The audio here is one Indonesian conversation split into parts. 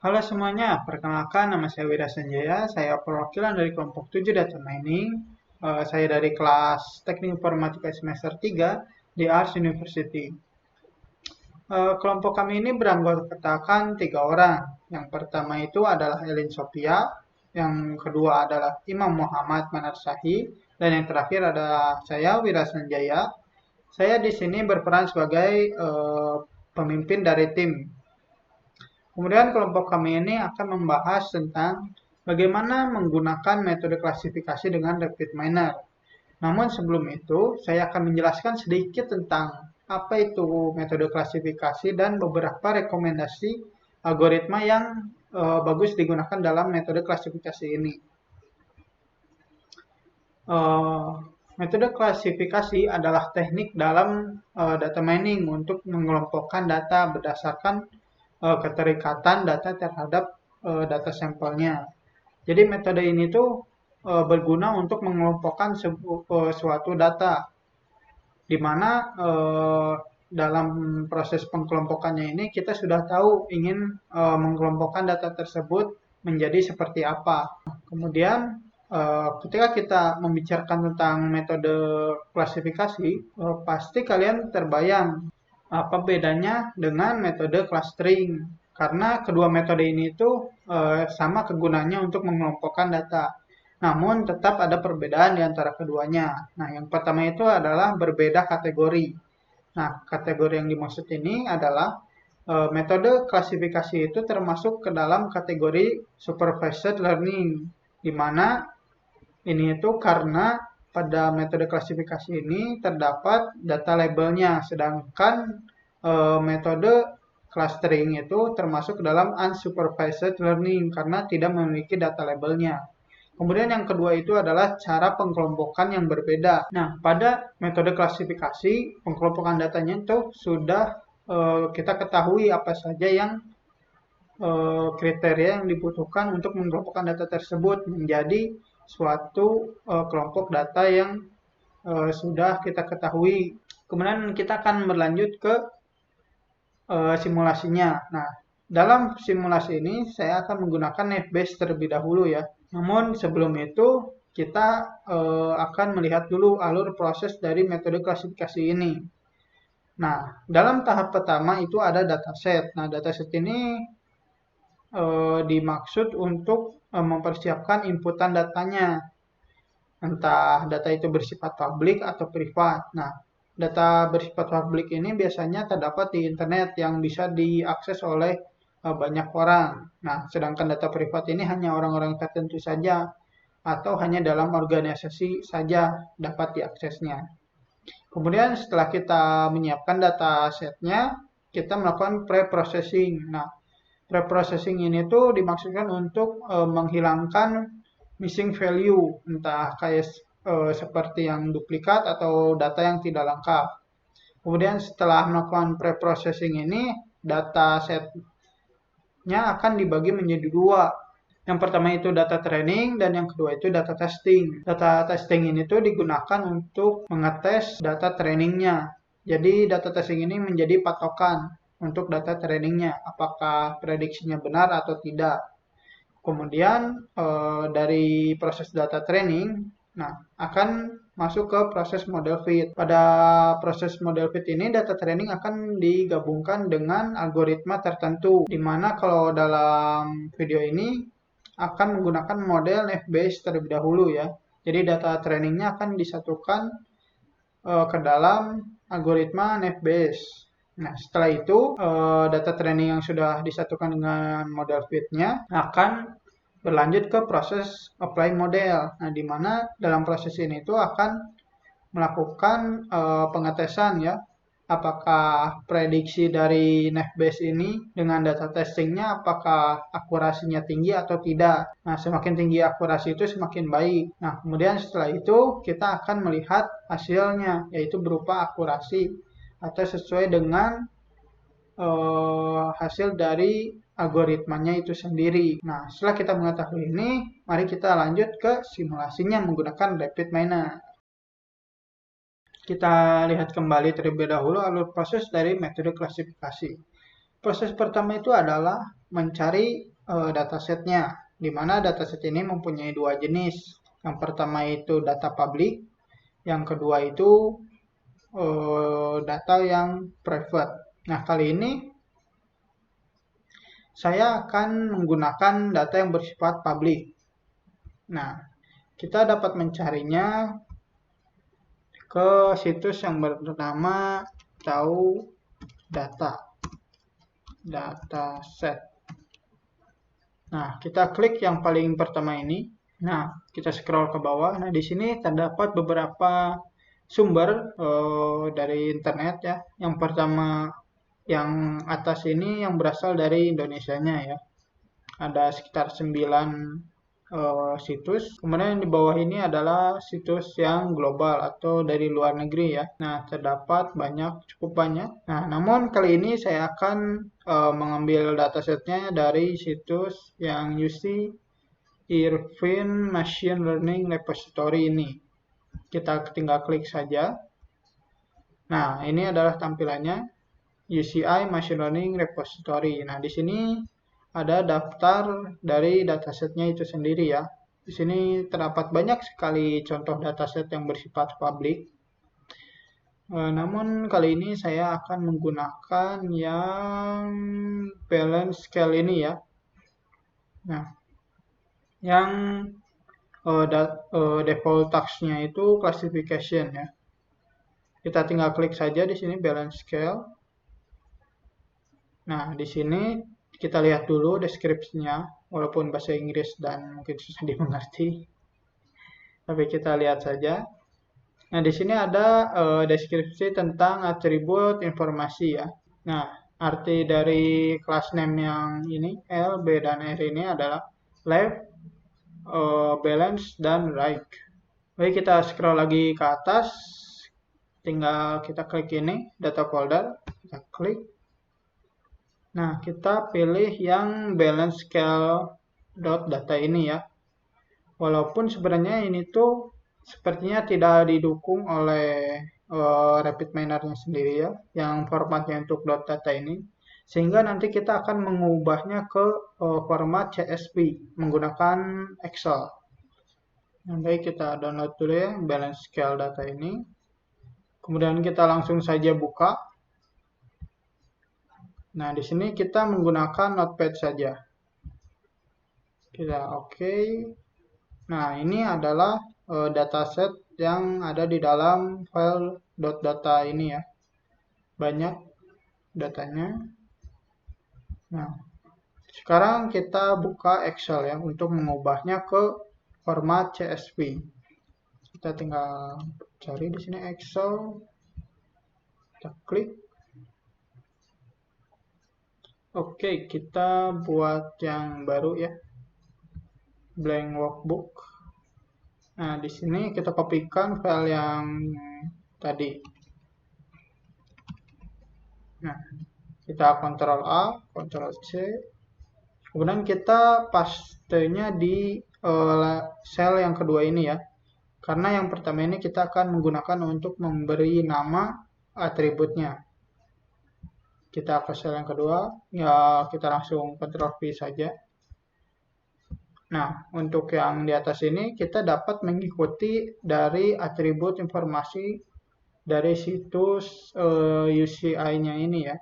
Halo semuanya, perkenalkan nama saya Wira Sanjaya, saya perwakilan dari kelompok 7 Data Mining. Saya dari kelas Teknik Informatika semester 3 di Ars University. Kelompok kami ini beranggotakan 3 orang. Yang pertama itu adalah Elin Sophia, yang kedua adalah Imam Muhammad Manarsahi, dan yang terakhir adalah saya Wira Sanjaya. Saya di sini berperan sebagai pemimpin dari tim. Kemudian kelompok kami ini akan membahas tentang bagaimana menggunakan metode klasifikasi dengan RapidMiner. Namun sebelum itu, saya akan menjelaskan sedikit tentang apa itu metode klasifikasi dan beberapa rekomendasi algoritma yang bagus digunakan dalam metode klasifikasi ini. Eh, Metode klasifikasi adalah teknik dalam data mining untuk mengelompokkan data berdasarkan keterikatan data terhadap data sampelnya. Jadi metode ini tuh berguna untuk mengelompokkan suatu data, di mana dalam proses pengkelompokannya ini kita sudah tahu ingin mengelompokkan data tersebut menjadi seperti apa. Kemudian ketika kita membicarakan tentang metode klasifikasi, pasti kalian terbayang apa bedanya dengan metode clustering. Karena kedua metode ini itu sama kegunaannya untuk mengelompokkan data. Namun tetap ada perbedaan di antara keduanya. Nah, yang pertama itu adalah berbeda kategori. Nah, kategori yang dimaksud ini adalah metode klasifikasi itu termasuk ke dalam kategori supervised learning, di mana ini itu karena pada metode klasifikasi ini terdapat data labelnya, sedangkan metode clustering itu termasuk dalam unsupervised learning karena tidak memiliki data labelnya. Kemudian yang kedua itu adalah cara pengkelompokan yang berbeda. Nah, pada metode klasifikasi, pengkelompokan datanya itu sudah kita ketahui apa saja yang kriteria yang dibutuhkan untuk mengelompokkan data tersebut menjadi suatu kelompok data yang sudah kita ketahui. Kemudian kita akan berlanjut ke simulasinya. Nah, dalam simulasi ini saya akan menggunakan Naive-Bayes terlebih dahulu ya. Namun sebelum itu kita akan melihat dulu alur proses dari metode klasifikasi ini. Nah, dalam tahap pertama itu ada dataset. Nah, dataset ini dimaksud untuk mempersiapkan inputan datanya. Entah data itu bersifat publik atau privat. Nah, data bersifat publik ini biasanya terdapat di internet yang bisa diakses oleh banyak orang. Nah, sedangkan data privat ini hanya orang-orang tertentu saja atau hanya dalam organisasi saja dapat diaksesnya. Kemudian setelah kita menyiapkan data setnya, kita melakukan pre-processing. Nah, pre-processing ini tuh dimaksudkan untuk menghilangkan missing value, entah kayak seperti yang duplikat atau data yang tidak lengkap. Kemudian setelah melakukan pre-processing ini, data setnya akan dibagi menjadi dua. Yang pertama itu data training dan yang kedua itu data testing. Data testing ini tuh digunakan untuk mengetes data trainingnya. Jadi data testing ini menjadi patokan untuk data trainingnya, apakah prediksinya benar atau tidak. Kemudian dari proses data training, nah akan masuk ke proses model fit. Pada proses model fit ini data training akan digabungkan dengan algoritma tertentu, di mana kalau dalam video ini akan menggunakan model Naive-Bayes terlebih dahulu ya. Jadi data trainingnya akan disatukan ke dalam algoritma Naive-Bayes. Nah, setelah itu data training yang sudah disatukan dengan model fit-nya akan berlanjut ke proses apply model. Nah, di mana dalam proses ini itu akan melakukan pengetesan ya, apakah prediksi dari Naive-Bayes ini dengan data testingnya apakah akurasinya tinggi atau tidak. Nah, semakin tinggi akurasi itu semakin baik. Nah, kemudian setelah itu kita akan melihat hasilnya, yaitu berupa akurasi atau sesuai dengan hasil dari algoritmanya itu sendiri. Nah, setelah kita mengetahui ini, mari kita lanjut ke simulasinya menggunakan RapidMiner. Kita lihat kembali terlebih dahulu alur proses dari metode klasifikasi. Proses pertama itu adalah mencari datasetnya, di mana dataset ini mempunyai dua jenis. Yang pertama itu data public, yang kedua itu data yang private. Nah, kali ini saya akan menggunakan data yang bersifat public. Nah, kita dapat mencarinya ke situs yang bernama tahu dataset. Nah, kita klik yang paling pertama ini. Nah, kita scroll ke bawah. Nah, di sini terdapat beberapa sumber dari internet ya. Yang pertama, yang atas ini yang berasal dari Indonesianya ya. Ada sekitar 9 situs. Kemudian di bawah ini adalah situs yang global atau dari luar negeri ya. Nah, terdapat cukup banyak. Nah, namun kali ini saya akan mengambil datasetnya dari situs yang UC Irvine Machine Learning Repository ini. Kita tinggal klik saja. Nah, ini adalah tampilannya UCI Machine Learning Repository. Nah, di sini ada daftar dari datasetnya itu sendiri ya. Di sini terdapat banyak sekali contoh dataset yang bersifat publik. Namun kali ini saya akan menggunakan yang balance scale ini ya. Nah, yang default task-nya itu classification ya. Kita tinggal klik saja di sini balance scale. Nah, di sini kita lihat dulu deskripsinya, walaupun bahasa Inggris dan mungkin susah dimengerti. Tapi kita lihat saja. Nah, di sini ada deskripsi tentang atribut informasi ya. Nah, arti dari class name yang ini, L, B, dan R ini adalah left, balance, dan right. Baik, kita scroll lagi ke atas. Tinggal kita klik ini, data folder. Kita klik. Nah, kita pilih yang balance scale.data ini ya. Walaupun sebenarnya ini tuh sepertinya tidak didukung oleh RapidMiner-nya sendiri ya, yang formatnya untuk .data ini. Sehingga nanti kita akan mengubahnya ke format CSV menggunakan Excel. Nah, baik, kita download dulu ya balance scale data ini. Kemudian kita langsung saja buka. Nah, di sini kita menggunakan Notepad saja. Kita oke. Nah, ini adalah dataset yang ada di dalam file .data ini ya. Banyak datanya. Nah, sekarang kita buka Excel ya untuk mengubahnya ke format CSV. Kita tinggal cari di sini Excel. Kita klik. Oke, kita buat yang baru ya. Blank workbook. Nah, di sini kita kopikan file yang tadi. Nah, kita Ctrl A, Ctrl C. Kemudian kita pastenya di sel yang kedua ini ya. Karena yang pertama ini kita akan menggunakan untuk memberi nama atributnya. Kita ke sel yang kedua, ya kita langsung Ctrl V saja. Nah, untuk yang di atas ini kita dapat mengikuti dari atribut informasi dari situs UCI-nya ini ya.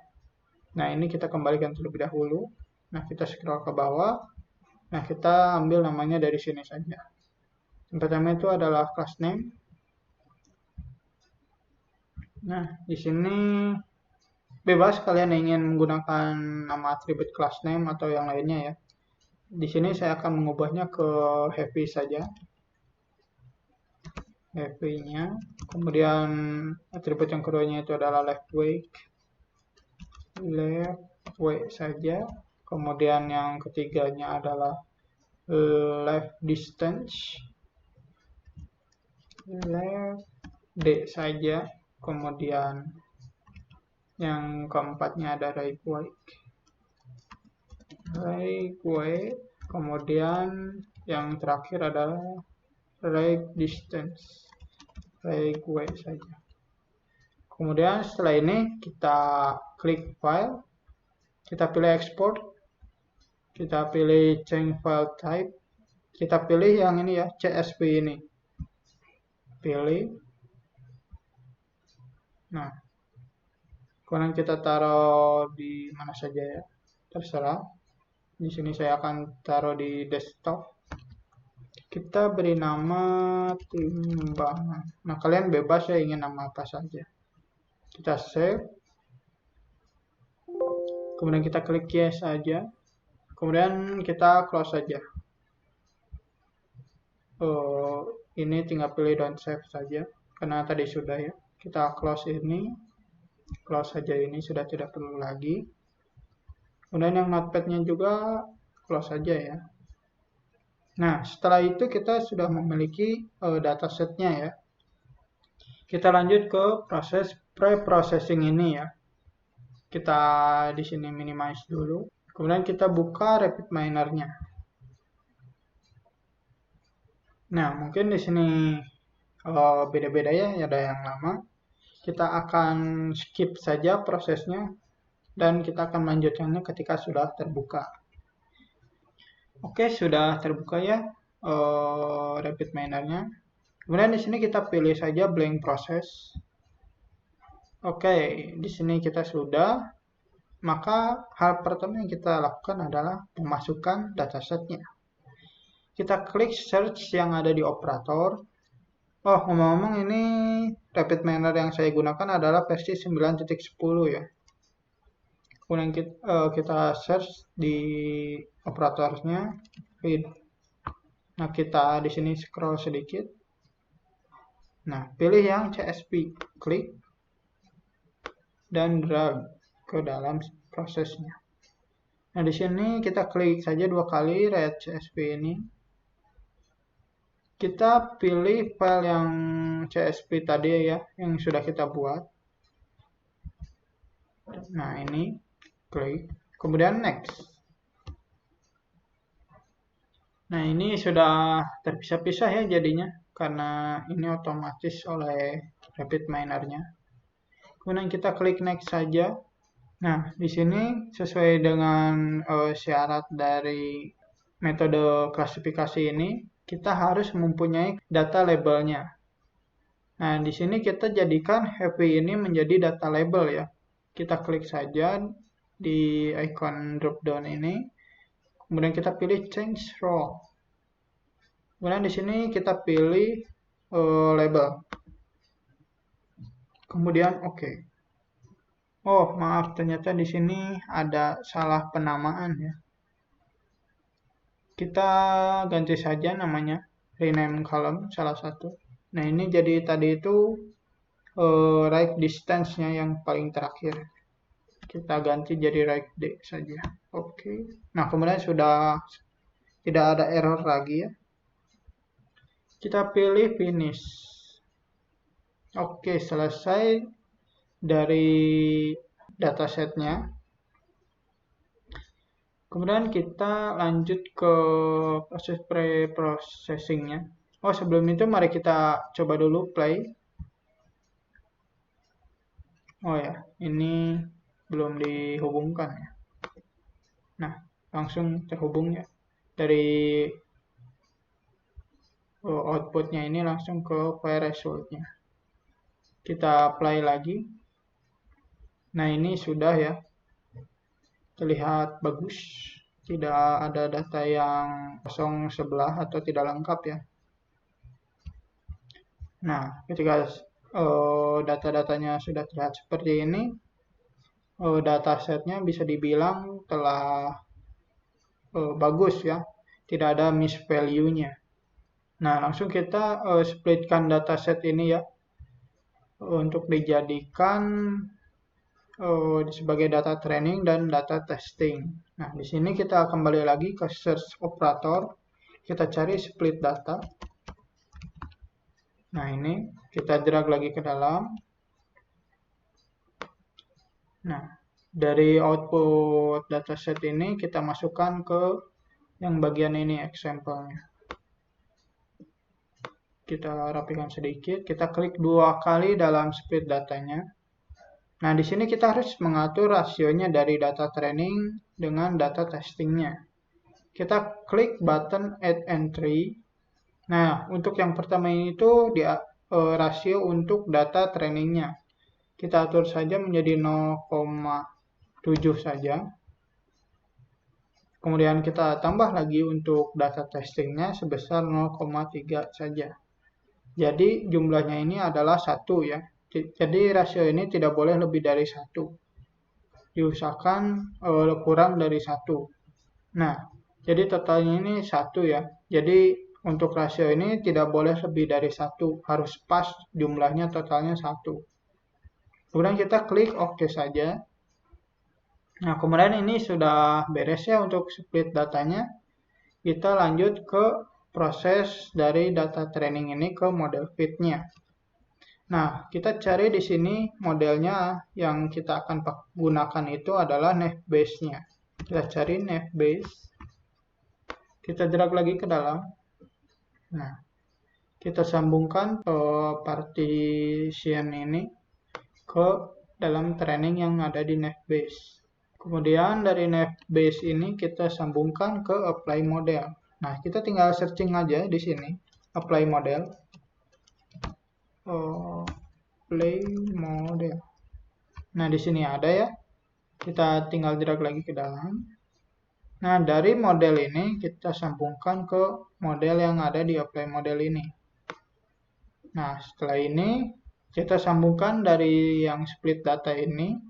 Nah, ini kita kembalikan terlebih dahulu. Nah, kita scroll ke bawah. Nah, kita ambil namanya dari sini saja. Yang pertama itu adalah class name. Nah, di sini bebas kalian ingin menggunakan nama atribut class name atau yang lainnya ya. Di sini saya akan mengubahnya ke heavy saja. Heavy-nya. Kemudian atribut yang keduanya itu adalah left weight. Left weight saja. Kemudian yang ketiganya adalah left distance. Left D saja. Kemudian yang keempatnya ada right weight. Right weight. Kemudian yang terakhir adalah right distance. Right weight saja. Kemudian setelah ini kita klik file. Kita pilih export, kita pilih change file type, kita pilih yang ini ya, CSV ini. Pilih. Nah, kemudian kita taruh di mana saja ya, terserah. Di sini saya akan taruh di desktop. Kita beri nama timbangan. Nah, kalian bebas ya ingin nama apa saja. Kita save. Kemudian kita klik yes saja. Kemudian kita close saja. Ini tinggal pilih don't save saja. Karena tadi sudah ya. Kita close ini. Close saja ini, sudah tidak perlu lagi. Kemudian yang notepad-nya juga close saja ya. Nah, setelah itu kita sudah memiliki datasetnya ya. Kita lanjut ke proses pre-processing ini ya. Kita di sini minimize dulu. Kemudian kita buka RapidMiner-nya. Nah, mungkin di sini beda-beda ya, ada yang lama. Kita akan skip saja prosesnya dan kita akan melanjutkannya ketika sudah terbuka. Oke, sudah terbuka ya RapidMiner-nya. Kemudian di sini kita pilih saja blank process. Oke, di sini kita sudah. Maka hal pertama yang kita lakukan adalah memasukkan datasetnya. Kita klik search yang ada di operator. Oh, ngomong-ngomong ini RapidMiner yang saya gunakan adalah versi 9.10 ya. Kemudian kita search di operatornya. Nah, kita di sini scroll sedikit. Nah, pilih yang CSV, klik dan drag ke dalam prosesnya. Nah, di sini kita klik saja 2 kali write CSV ini. Kita pilih file yang CSV tadi ya, yang sudah kita buat. Nah, ini klik, kemudian next. Nah, ini sudah terpisah-pisah ya jadinya, karena ini otomatis oleh RapidMiner-nya. Kemudian kita klik next saja. Nah, di sini sesuai dengan syarat dari metode klasifikasi ini, kita harus mempunyai data labelnya. Nah, di sini kita jadikan heavy ini menjadi data label ya. Kita klik saja di icon dropdown ini. Kemudian kita pilih change role. Kemudian di sini kita pilih label. Kemudian oke. Oh, maaf, ternyata di sini ada salah penamaan ya. Kita ganti saja namanya, rename column salah satu. Nah, ini jadi tadi itu right distance-nya yang paling terakhir. Kita ganti jadi right D saja. Oke. Nah, kemudian sudah tidak ada error lagi ya. Kita pilih finish. Oke, selesai dari datasetnya. Kemudian kita lanjut ke proses pre-processingnya. Oh, sebelum itu mari kita coba dulu play. Oh ya, ini belum dihubungkan ya. Nah, langsung terhubung ya. Dari outputnya ini langsung ke file resultnya. Kita play lagi. Nah, ini sudah ya. Terlihat bagus. Tidak ada data yang kosong sebelah atau tidak lengkap ya. Nah, ketika data-datanya sudah terlihat seperti ini, datasetnya bisa dibilang telah bagus ya, tidak ada miss value-nya. Nah, langsung kita splitkan dataset ini ya, untuk dijadikan sebagai data training dan data testing. Nah, di sini kita kembali lagi ke search operator, kita cari split data. Nah, ini kita drag lagi ke dalam. Nah, dari output dataset ini kita masukkan ke yang bagian ini example-nya. Kita rapikan sedikit, kita klik 2 kali dalam split datanya. Nah, di sini kita harus mengatur rasionya dari data training dengan data testingnya. Kita klik button Add Entry. Nah, untuk yang pertama ini itu rasio untuk data trainingnya. Kita atur saja menjadi 0,7 saja. Kemudian kita tambah lagi untuk data testingnya sebesar 0,3 saja. Jadi jumlahnya ini adalah 1 ya. Jadi rasio ini tidak boleh lebih dari 1. Diusahakan kurang dari 1. Nah, jadi totalnya ini 1 ya. Jadi untuk rasio ini tidak boleh lebih dari 1. Harus pas jumlahnya totalnya 1. Kemudian kita klik OK saja. Nah, kemudian ini sudah beres ya untuk split datanya. Kita lanjut ke proses dari data training ini ke model fit-nya. Nah, kita cari di sini modelnya yang kita akan gunakan itu adalah naive Bayes-nya. Kita cari naive Bayes. Kita drag lagi ke dalam. Nah, kita sambungkan partition ini ke dalam training yang ada di naive Bayes. Kemudian dari naive Bayes ini kita sambungkan ke apply model. Nah, kita tinggal searching aja di sini, apply model. Apply model. Nah, di sini ada ya. Kita tinggal drag lagi ke dalam. Nah, dari model ini kita sambungkan ke model yang ada di apply model ini. Nah, setelah ini kita sambungkan dari yang split data ini,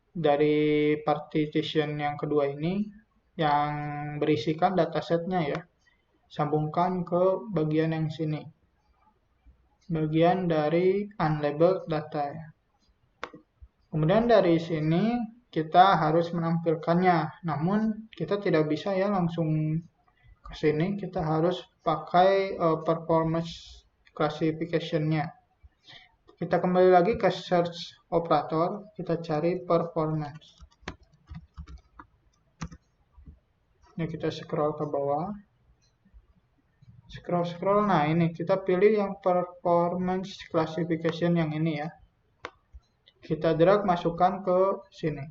dari partition yang kedua ini, yang berisikan datasetnya ya. Sambungkan ke bagian yang sini. Bagian dari unlabeled data ya. Kemudian dari sini kita harus menampilkannya, namun kita tidak bisa ya langsung ke sini, kita harus pakai performance classification-nya. Kita kembali lagi ke search operator, kita cari performance. Ini kita scroll ke bawah. Scroll, nah ini kita pilih yang performance classification yang ini ya. Kita drag masukkan ke sini.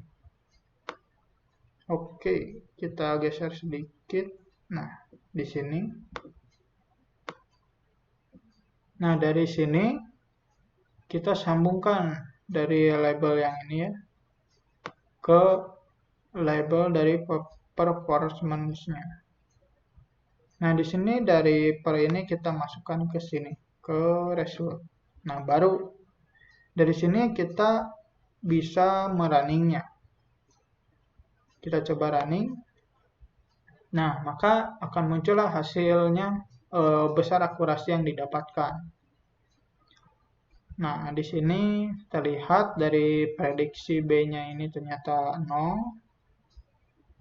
Oke, kita geser sedikit. Nah, di sini. Nah, dari sini kita sambungkan dari label yang ini ya ke label dari performance-nya. Nah, di sini dari per ini kita masukkan ke sini, ke result. Nah, baru dari sini kita bisa merunningnya. Kita coba running. Nah, maka akan muncullah hasilnya besar akurasi yang didapatkan. Nah, di sini terlihat dari prediksi B-nya ini ternyata 0,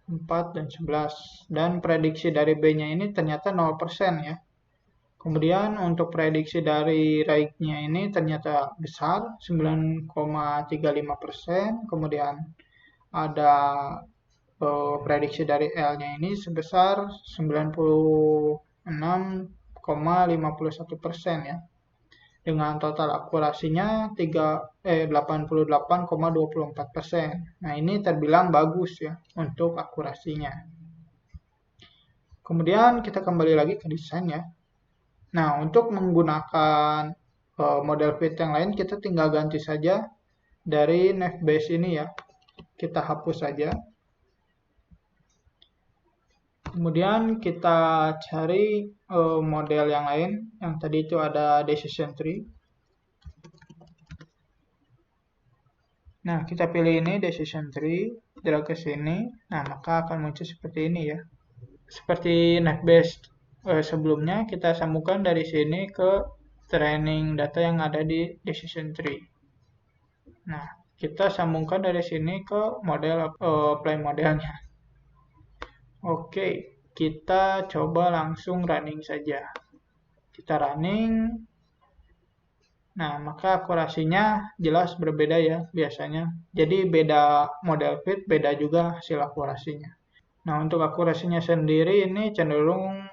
4, dan 11. Dan prediksi dari B-nya ini ternyata 0% ya. Kemudian untuk prediksi dari right-nya ini ternyata besar, 9,35%. Kemudian ada prediksi dari L-nya ini sebesar 96,51% ya. Dengan total akurasinya 88,24%. Nah, ini terbilang bagus ya untuk akurasinya. Kemudian kita kembali lagi ke desain ya. Nah, untuk menggunakan model fit yang lain, kita tinggal ganti saja dari naive Bayes ini ya. Kita hapus saja. Kemudian kita cari model yang lain, yang tadi itu ada decision tree. Nah, kita pilih ini decision tree, drag ke sini. Nah, maka akan muncul seperti ini ya. Seperti naive Bayes sebelumnya, kita sambungkan dari sini ke training data yang ada di decision tree. Nah, kita sambungkan dari sini ke model apply modelnya. Oke, kita coba langsung running saja. Kita running. Nah, maka akurasinya jelas berbeda ya biasanya. Jadi beda model fit, beda juga hasil akurasinya. Nah, untuk akurasinya sendiri ini cenderung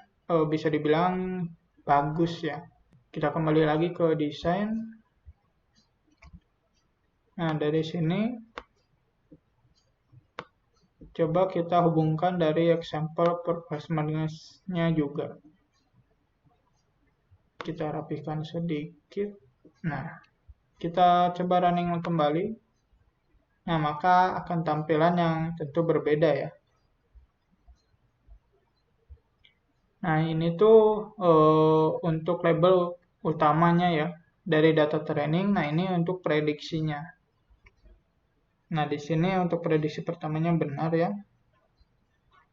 bisa dibilang bagus ya. Kita kembali lagi ke desain. Nah, dari sini coba kita hubungkan dari example performance-nya juga. Kita rapikan sedikit. Nah, kita coba running kembali. Nah, maka akan tampilan yang tentu berbeda ya. Nah, ini tuh untuk label utamanya ya dari data training. Nah, ini untuk prediksinya. Nah, di sini untuk prediksi pertamanya benar ya.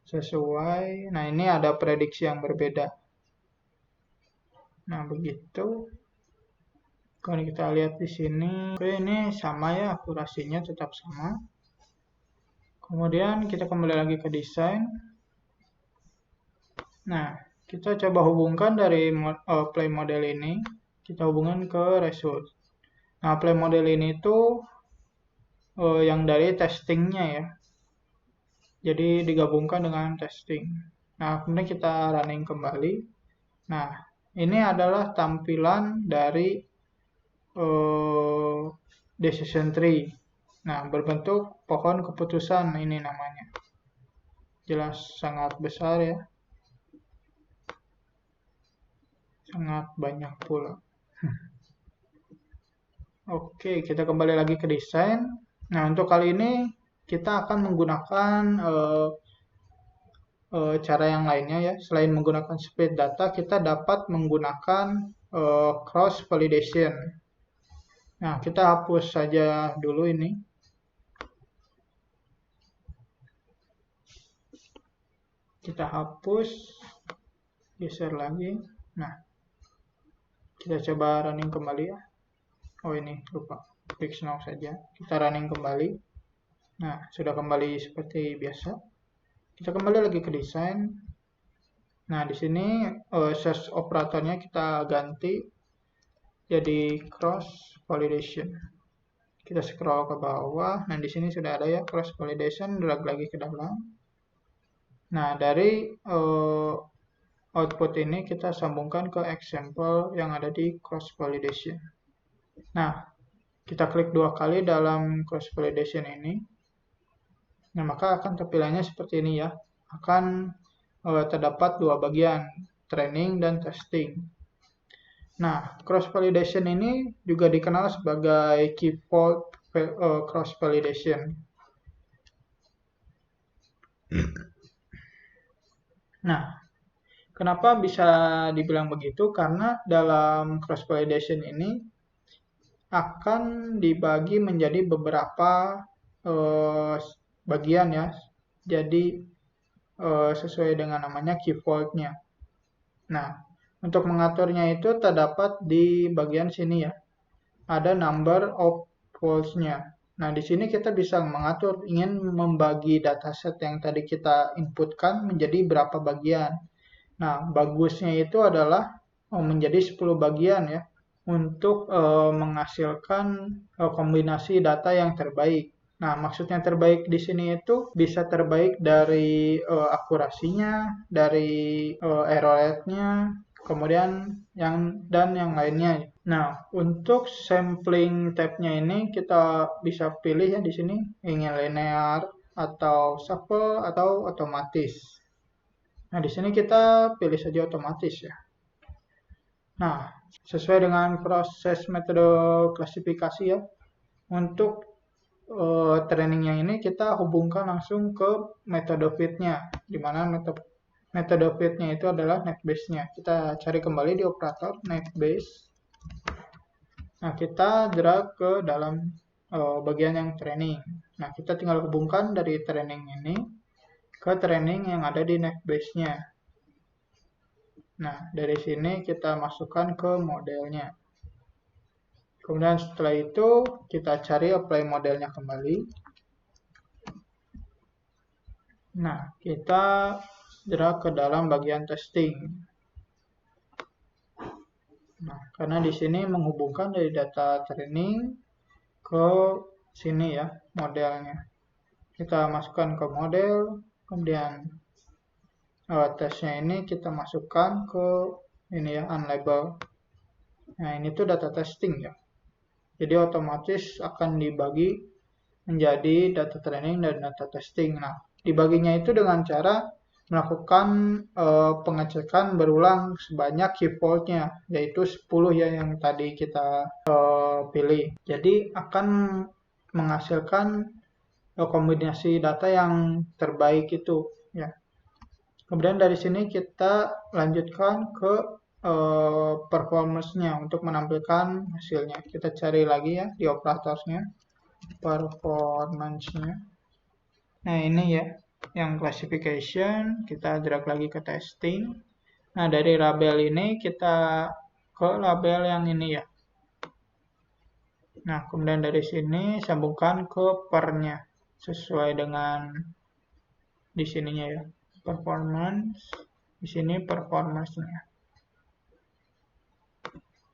Sesuai. Nah, ini ada prediksi yang berbeda. Nah, begitu. Kalau kita lihat di sini, oke, ini sama ya, akurasinya tetap sama. Kemudian kita kembali lagi ke desain. Nah, kita coba hubungkan dari play model ini, kita hubungkan ke result. Nah, play model ini tuh yang dari testingnya ya. Jadi digabungkan dengan testing. Nah, kemudian kita running kembali. Nah, ini adalah tampilan dari decision tree. Nah, berbentuk pohon keputusan ini namanya. Jelas sangat besar ya. Sangat banyak pula. Oke, kita kembali lagi ke desain. Nah, untuk kali ini kita akan menggunakan cara yang lainnya ya. Selain menggunakan split data, kita dapat menggunakan cross validation. Nah, kita hapus saja dulu ini. Kita hapus, geser lagi. Nah, kita coba running kembali ya. Oh, ini lupa, fix now saja. Kita running kembali. Nah, sudah kembali seperti biasa. Kita kembali lagi ke desain. Nah, di sini search operatornya kita ganti jadi cross validation. Kita scroll ke bawah. Nah, di sini sudah ada ya cross validation, drag lagi ke dalam. Nah, dari output ini kita sambungkan ke example yang ada di cross validation. Nah, kita klik 2 kali dalam cross validation ini. Nah, maka akan tampilannya seperti ini ya. Akan terdapat 2 bagian, training dan testing. Nah, cross validation ini juga dikenal sebagai key fault cross validation. Nah, kenapa bisa dibilang begitu? Karena dalam cross validation ini akan dibagi menjadi beberapa bagian ya. Jadi sesuai dengan namanya key fault-nya. Nah, untuk mengaturnya itu terdapat di bagian sini ya. Ada number of faults-nya. Nah, di sini kita bisa mengatur ingin membagi dataset yang tadi kita inputkan menjadi berapa bagian. Nah, bagusnya itu adalah menjadi 10 bagian ya untuk menghasilkan kombinasi data yang terbaik. Nah, maksudnya terbaik di sini itu bisa terbaik dari akurasinya, dari error rate-nya, kemudian yang lainnya. Nah, untuk sampling tab-nya ini kita bisa pilih ya di sini ingin linear atau shuffle atau otomatis. Nah, di sini kita pilih saja otomatis ya. Nah, sesuai dengan proses metode klasifikasi ya, untuk training yang ini kita hubungkan langsung ke metode fit-nya, di mana metode fit-nya itu adalah netbase-nya. Kita cari kembali di operator netbase. Nah, kita drag ke dalam bagian yang training. Nah, kita tinggal hubungkan dari training ini ke training yang ada di netbase-nya. Nah, dari sini kita masukkan ke modelnya. Kemudian setelah itu kita cari apply modelnya kembali. Nah, kita drag ke dalam bagian testing. Nah, karena di sini menghubungkan dari data training ke sini ya, modelnya. Kita masukkan ke model, kemudian tesnya ini kita masukkan ke ini ya, unlabel. Nah, ini tuh data testing ya. Jadi otomatis akan dibagi menjadi data training dan data testing. Nah, dibaginya itu dengan cara melakukan pengecekan berulang sebanyak key vault-nya, yaitu 10 ya yang tadi kita pilih. Jadi akan menghasilkan kombinasi data yang terbaik itu ya. Kemudian dari sini kita lanjutkan ke performance-nya untuk menampilkan hasilnya. Kita cari lagi ya di operatornya, performance-nya. Nah ini ya, yang classification, kita drag lagi ke testing. Nah dari label ini kita ke label yang ini ya. Nah kemudian dari sini sambungkan ke per-nya sesuai dengan di sininya ya, performance, di sini performance-nya.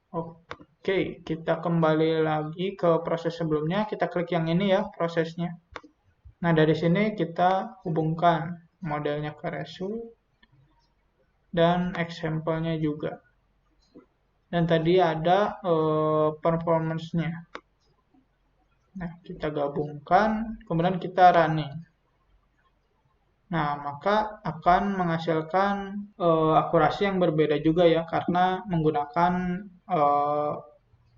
Oke, kita kembali lagi ke proses sebelumnya, kita klik yang ini ya, prosesnya. Nah, dari sini kita hubungkan modelnya ke result dan example-nya juga. Dan tadi ada performance-nya. Nah, kita gabungkan, kemudian kita running. Nah, maka akan menghasilkan akurasi yang berbeda juga ya, karena menggunakan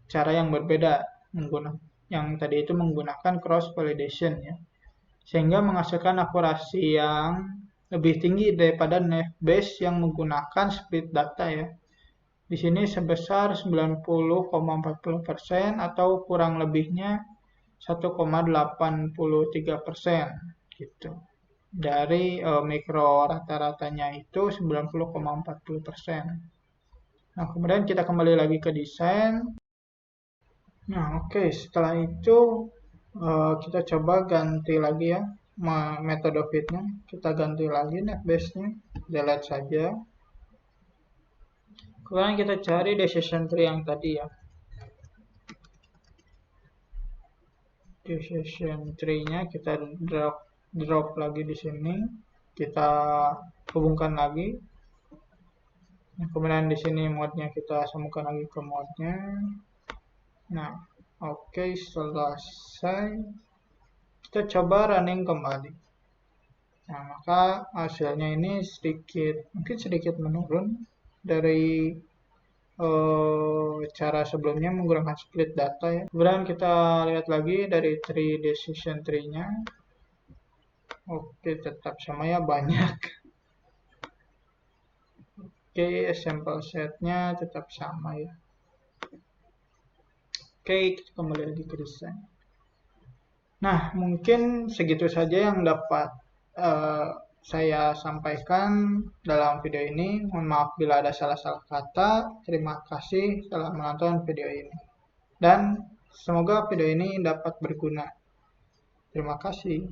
cara yang berbeda. Yang tadi itu menggunakan cross validation ya. Sehingga menghasilkan akurasi yang lebih tinggi daripada Naive-Bayes yang menggunakan split data ya. Di sini sebesar 90,40% atau kurang lebihnya 1,83% gitu. Dari mikro rata-ratanya itu 90,40%. Nah, kemudian kita kembali lagi ke desain. Nah, oke, setelah itu kita coba ganti lagi ya metode fitnya. Kita ganti lagi Naive-Bayes-nya, delete saja. Kemudian kita cari decision tree yang tadi ya. Decision tree-nya kita drop lagi di sini. Kita hubungkan lagi. Nah, kemudian di sini mode-nya kita sambungkan lagi ke mode-nya. Nah, oke, selesai. Kita coba running kembali. Nah, maka hasilnya ini mungkin sedikit menurun dari cara sebelumnya menggunakan split data ya. Kemudian kita lihat lagi dari decision tree-nya. Oke, tetap sama ya, banyak. Oke, sample set-nya tetap sama ya. Oke, kita kembali lagi ke desain. Nah, mungkin segitu saja yang dapat saya sampaikan dalam video ini. Mohon maaf bila ada salah-salah kata. Terima kasih telah menonton video ini. Dan semoga video ini dapat berguna. Terima kasih.